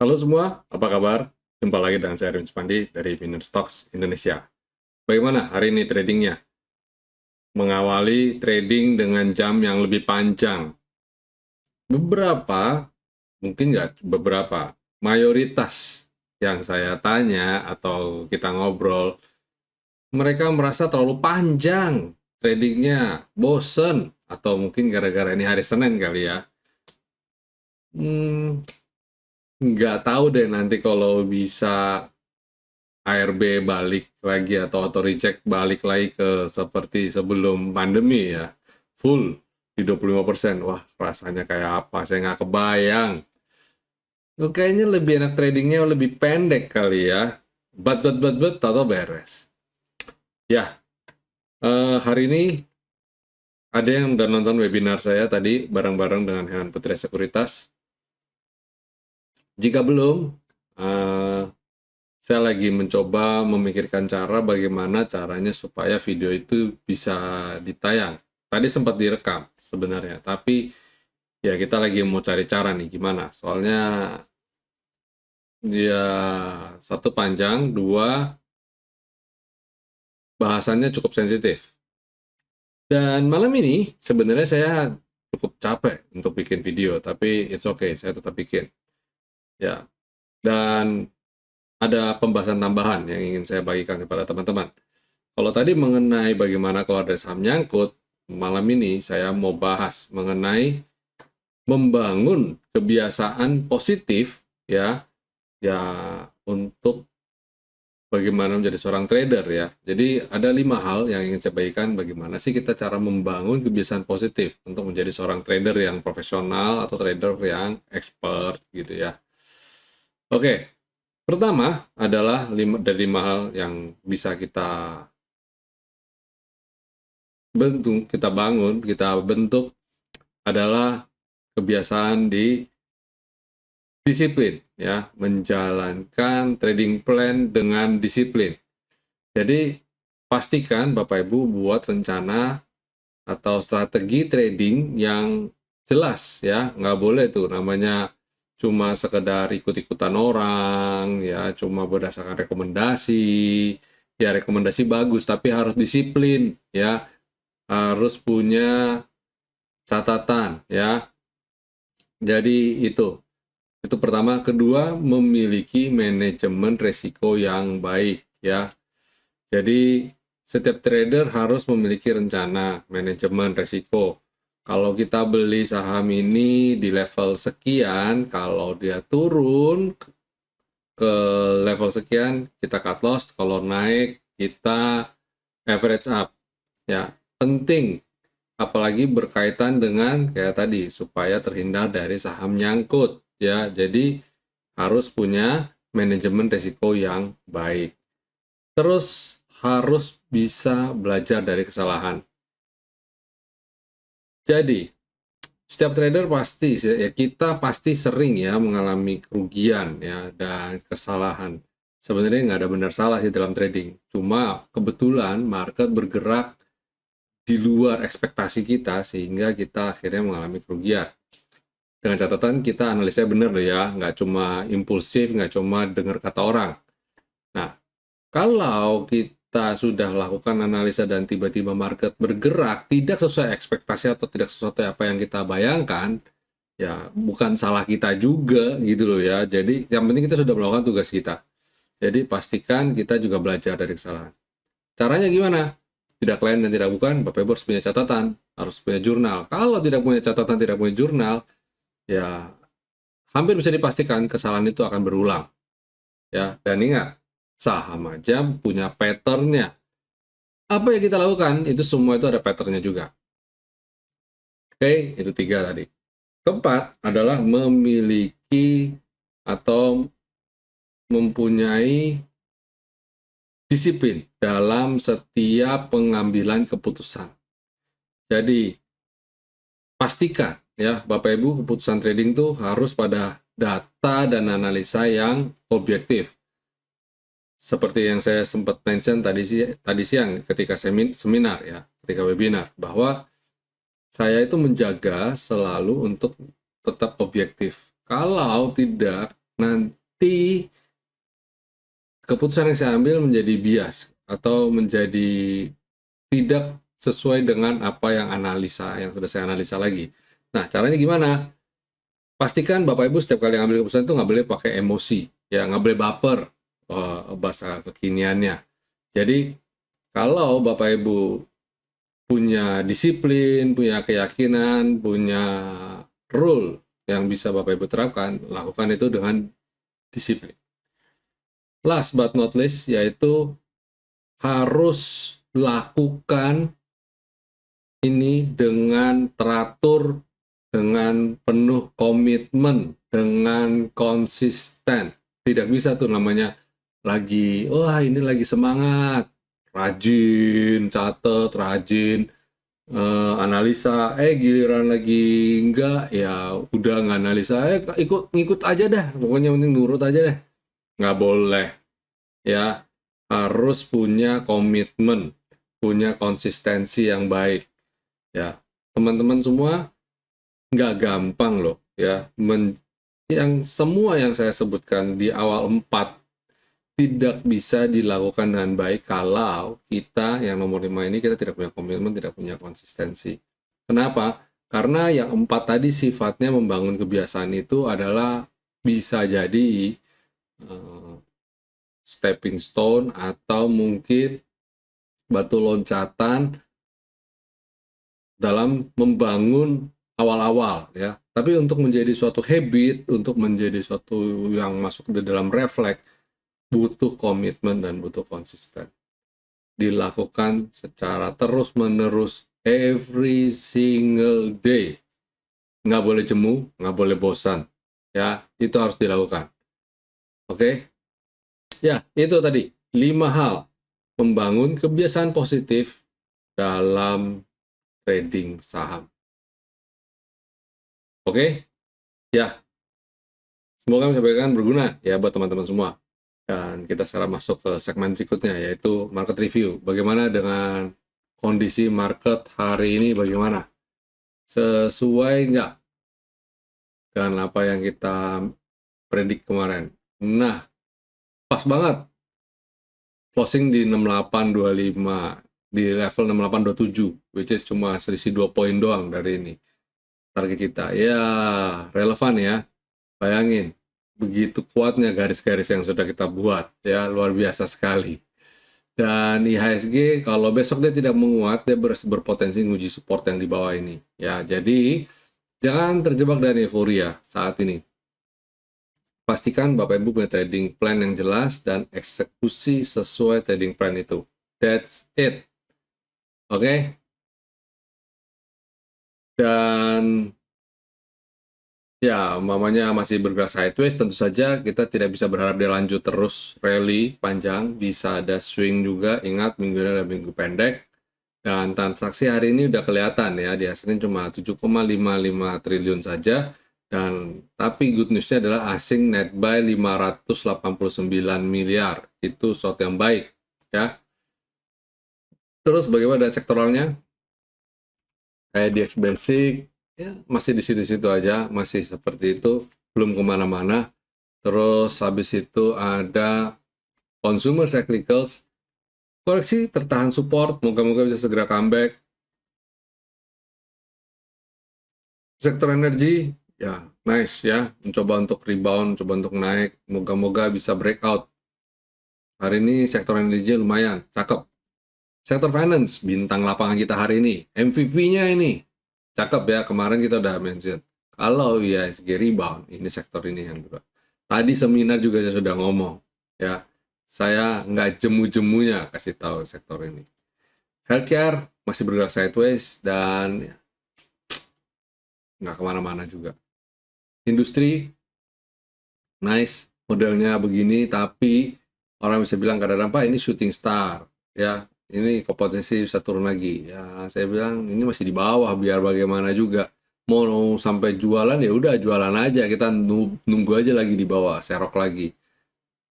Halo semua, apa kabar? Jumpa lagi dengan saya Erwin Supandi dari Winner Stocks Indonesia. Bagaimana hari ini tradingnya? Mengawali trading dengan jam yang lebih panjang. Beberapa, mungkin nggak beberapa, mayoritas yang saya tanya atau kita ngobrol, mereka merasa terlalu panjang tradingnya, bosen, atau mungkin gara-gara ini hari Senin kali ya. Hmm, nggak tahu deh nanti kalau bisa ARB balik lagi atau auto reject balik lagi ke seperti sebelum pandemi ya, full di 25%. Wah, rasanya kayak apa? Saya nggak kebayang. Kayaknya lebih enak tradingnya lebih pendek kali ya. But, tato beres. Ya, hari ini ada yang udah nonton webinar saya tadi bareng-bareng dengan Hewan Putri Sekuritas. Jika belum, eh, saya lagi mencoba memikirkan cara bagaimana caranya supaya video itu bisa ditayang. Tadi sempat direkam sebenarnya, tapi ya kita lagi mau cari cara nih gimana. Soalnya dia satu panjang, dua bahasannya cukup sensitif. Dan malam ini sebenarnya saya cukup capek untuk bikin video, tapi it's okay, saya tetap bikin. Ya, dan ada pembahasan tambahan yang ingin saya bagikan kepada teman-teman. Kalau tadi mengenai bagaimana kalau ada saham nyangkut, malam ini saya mau bahas mengenai membangun kebiasaan positif ya, ya untuk bagaimana menjadi seorang trader ya. Jadi ada 5 hal yang ingin saya bagikan bagaimana sih kita cara membangun kebiasaan positif untuk menjadi seorang trader yang profesional atau trader yang expert gitu ya. Oke, pertama adalah dari 5 hal yang bisa kita kita bentuk adalah kebiasaan di disiplin ya, menjalankan trading plan dengan disiplin. Jadi pastikan Bapak Ibu buat rencana atau strategi trading yang jelas ya, nggak boleh tuh namanya cuma sekedar ikut-ikutan orang ya, cuma berdasarkan rekomendasi. Ya rekomendasi bagus tapi harus disiplin ya, harus punya catatan ya. Jadi itu pertama. Kedua, memiliki manajemen resiko yang baik ya. Jadi setiap trader harus memiliki rencana manajemen resiko. Kalau kita beli saham ini di level sekian, kalau dia turun ke level sekian, kita cut loss. Kalau naik, kita average up. Ya, penting. Apalagi berkaitan dengan kayak tadi, supaya terhindar dari saham nyangkut. Ya, jadi harus punya manajemen risiko yang baik. Terus harus bisa belajar dari kesalahan. Jadi, setiap trader pasti ya, kita pasti sering ya mengalami kerugian ya dan kesalahan. Sebenarnya nggak ada benar salah sih dalam trading. Cuma kebetulan market bergerak di luar ekspektasi kita sehingga kita akhirnya mengalami kerugian. Dengan catatan kita analisanya benar loh ya, nggak cuma impulsif, nggak cuma dengar kata orang. Nah, kalau kita sudah lakukan analisa dan tiba-tiba market bergerak tidak sesuai ekspektasi atau tidak sesuai apa yang kita bayangkan, ya bukan salah kita juga gitu loh ya. Jadi yang penting kita sudah melakukan tugas kita. Jadi pastikan kita juga belajar dari kesalahan. Caranya gimana? Tidak lain dan tidak bukan, Bapak Ibu harus punya catatan, harus punya jurnal. Kalau tidak punya catatan, tidak punya jurnal, ya hampir bisa dipastikan kesalahan itu akan berulang. Ya, dan ingat, saham aja punya pattern-nya. Apa yang kita lakukan, itu semua itu ada pattern-nya juga. Oke, itu 3 tadi. Keempat adalah memiliki atau mempunyai disiplin dalam setiap pengambilan keputusan. Jadi, pastikan ya, Bapak Ibu keputusan trading itu harus pada data dan analisa yang objektif. Seperti yang saya sempat mention tadi siang ketika seminar ya, ketika webinar, bahwa saya itu menjaga selalu untuk tetap objektif. Kalau tidak, nanti keputusan yang saya ambil menjadi bias atau menjadi tidak sesuai dengan apa yang sudah saya analisa lagi. Nah, caranya gimana? Pastikan Bapak Ibu setiap kali ngambil keputusan itu nggak boleh pakai emosi, ya nggak boleh baper, bahasa kekiniannya. Jadi kalau Bapak Ibu punya disiplin, punya keyakinan, punya rule yang bisa Bapak Ibu terapkan, lakukan itu dengan disiplin. Last but not least, yaitu harus lakukan ini dengan teratur, dengan penuh komitmen, dengan konsisten. Tidak bisa tuh namanya wah ini lagi semangat, rajin catet, rajin analisa, giliran lagi enggak, ya udah nggak analisa, ngikut aja dah, pokoknya penting nurut aja deh. Nggak boleh, ya harus punya komitmen, punya konsistensi yang baik. Ya, teman-teman semua nggak gampang loh, ya. Semua yang saya sebutkan di awal 4 tidak bisa dilakukan dengan baik kalau kita yang nomor 5 ini kita tidak punya komitmen, tidak punya konsistensi. Kenapa? Karena yang 4 tadi sifatnya membangun kebiasaan itu adalah bisa jadi stepping stone atau mungkin batu loncatan dalam membangun awal-awal, ya. Tapi untuk menjadi suatu habit, untuk menjadi suatu yang masuk di dalam refleks, butuh komitmen dan butuh konsisten. Dilakukan secara terus-menerus every single day. Nggak boleh jemu, nggak boleh bosan. Ya, itu harus dilakukan. Oke? Ya, itu tadi 5 hal membangun kebiasaan positif dalam trading saham. Oke? Ya, semoga menyampaikan berguna ya buat teman-teman semua. Dan kita sekarang masuk ke segmen berikutnya, yaitu market review. Bagaimana dengan kondisi market hari ini, bagaimana? Sesuai nggak dengan apa yang kita predik kemarin? Nah, pas banget. Closing di 6825, di level 6827, which is cuma selisih 2 poin doang dari ini. Target kita, ya relevan ya. Bayangin, begitu kuatnya garis-garis yang sudah kita buat, ya luar biasa sekali. Dan IHSG kalau besok dia tidak menguat, dia berpotensi nguji support yang di bawah ini. Ya, jadi jangan terjebak dari euforia saat ini. Pastikan Bapak Ibu punya trading plan yang jelas dan eksekusi sesuai trading plan itu. That's it. Oke? Dan ya, umpamanya masih bergerak sideways, tentu saja kita tidak bisa berharap dia lanjut terus rally panjang, bisa ada swing juga. Ingat, minggu ini adalah minggu pendek, dan transaksi hari ini udah kelihatan ya, dihasilkan cuma 7,55 triliun saja, dan tapi good news-nya adalah asing net buy 589 miliar, itu sesuatu yang baik ya. Terus bagaimana dengan sektoralnya? Kayak DX Basic, ya masih di situ-situ aja, masih seperti itu, belum kemana-mana. Terus habis itu ada consumer cyclicals, koreksi tertahan support, moga-moga bisa segera comeback. Sektor energi, ya nice ya, mencoba untuk rebound, mencoba untuk naik, moga-moga bisa breakout. Hari ini sektor energi lumayan, cakep. Sektor finance, bintang lapangan kita hari ini, MVP-nya ini, cakep ya, kemarin kita udah mention. Kalau IHSG rebound, ini sektor ini yang dua. Tadi seminar juga saya sudah ngomong, ya. Saya nggak jemu-jemunya kasih tahu sektor ini. Healthcare masih bergerak sideways dan nggak kemana-mana juga. Industri, nice, modelnya begini, tapi orang bisa bilang kadang-kadang, Pak, ini shooting star, ya. Ini potensi bisa turun lagi. Ya, saya bilang ini masih di bawah, biar bagaimana juga. Mau sampai jualan ya udah jualan aja, kita nunggu aja lagi di bawah, serok lagi.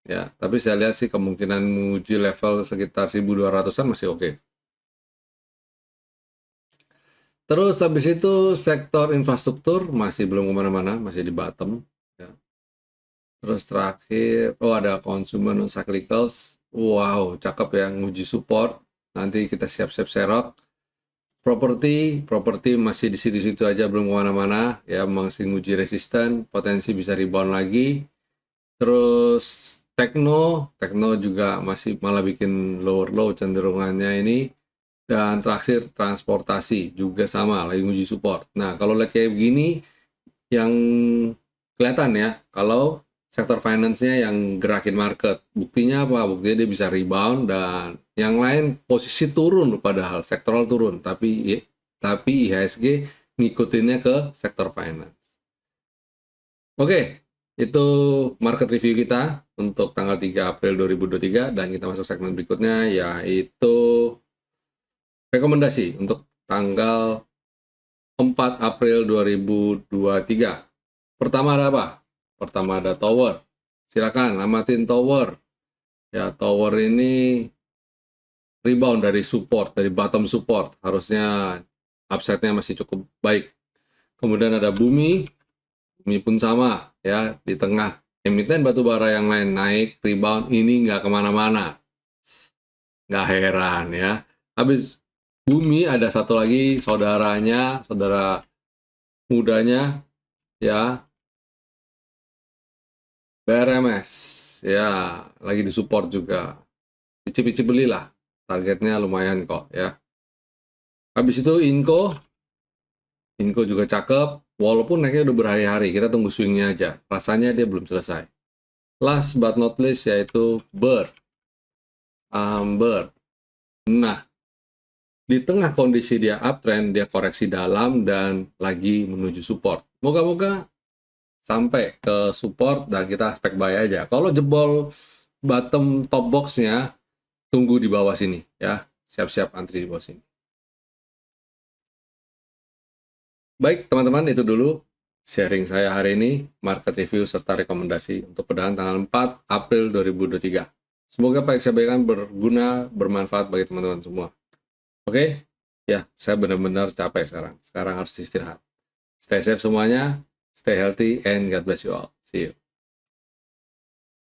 Ya, tapi saya lihat sih kemungkinan menguji level sekitar 1.200-an masih oke. Terus habis itu sektor infrastruktur masih belum kemana-mana, masih di bottom. Ya. Terus terakhir, oh ada consumer non cyclicals. Wow, cakep ya, nguji support. Nanti kita siap-siap serok. Properti masih di situ-situ aja, belum kemana-mana ya, masih nguji resisten, potensi bisa rebound lagi. Terus tekno juga masih malah bikin lower low cenderungannya ini. Dan terakhir transportasi juga sama, lagi nguji support. Nah kalau lihat kayak begini, yang kelihatan ya, kalau sektor finance-nya yang gerakin market. Buktinya apa? Buktinya dia bisa rebound, dan yang lain posisi turun, padahal sektoral turun, tapi IHSG ngikutinnya ke sektor finance. Oke, itu market review kita untuk tanggal 3 April 2023, dan kita masuk segmen berikutnya, yaitu rekomendasi untuk tanggal 4 April 2023. Pertama ada apa? Pertama ada Tower. Silakan amatin Tower. Ya, Tower ini rebound dari support, dari bottom support. Harusnya upside-nya masih cukup baik. Kemudian ada Bumi. Bumi pun sama ya, di tengah emiten batubara yang lain naik, rebound, ini nggak kemana-mana. Nggak heran ya. Habis Bumi ada satu lagi saudaranya, saudara mudanya ya, BRMS ya, lagi disupport juga. Icip-icip belilah, targetnya lumayan kok ya. Habis itu Inco juga cakep, walaupun naiknya udah berhari-hari, kita tunggu swingnya aja. Rasanya dia belum selesai. Last but not least yaitu Bird. Nah, di tengah kondisi dia uptrend, dia koreksi dalam dan lagi menuju support. Moga-moga sampai ke support dan kita expect buy aja. Kalau jebol bottom top box-nya, tunggu di bawah sini ya. Siap-siap antri di bawah sini. Baik, teman-teman, itu dulu sharing saya hari ini, market review serta rekomendasi untuk perdagangan tanggal 4 April 2023. Semoga Pak saya berikan berguna, bermanfaat bagi teman-teman semua. Oke, ya, saya benar-benar capek sekarang. Sekarang harus istirahat. Stay safe semuanya, stay healthy, and God bless you all. See you.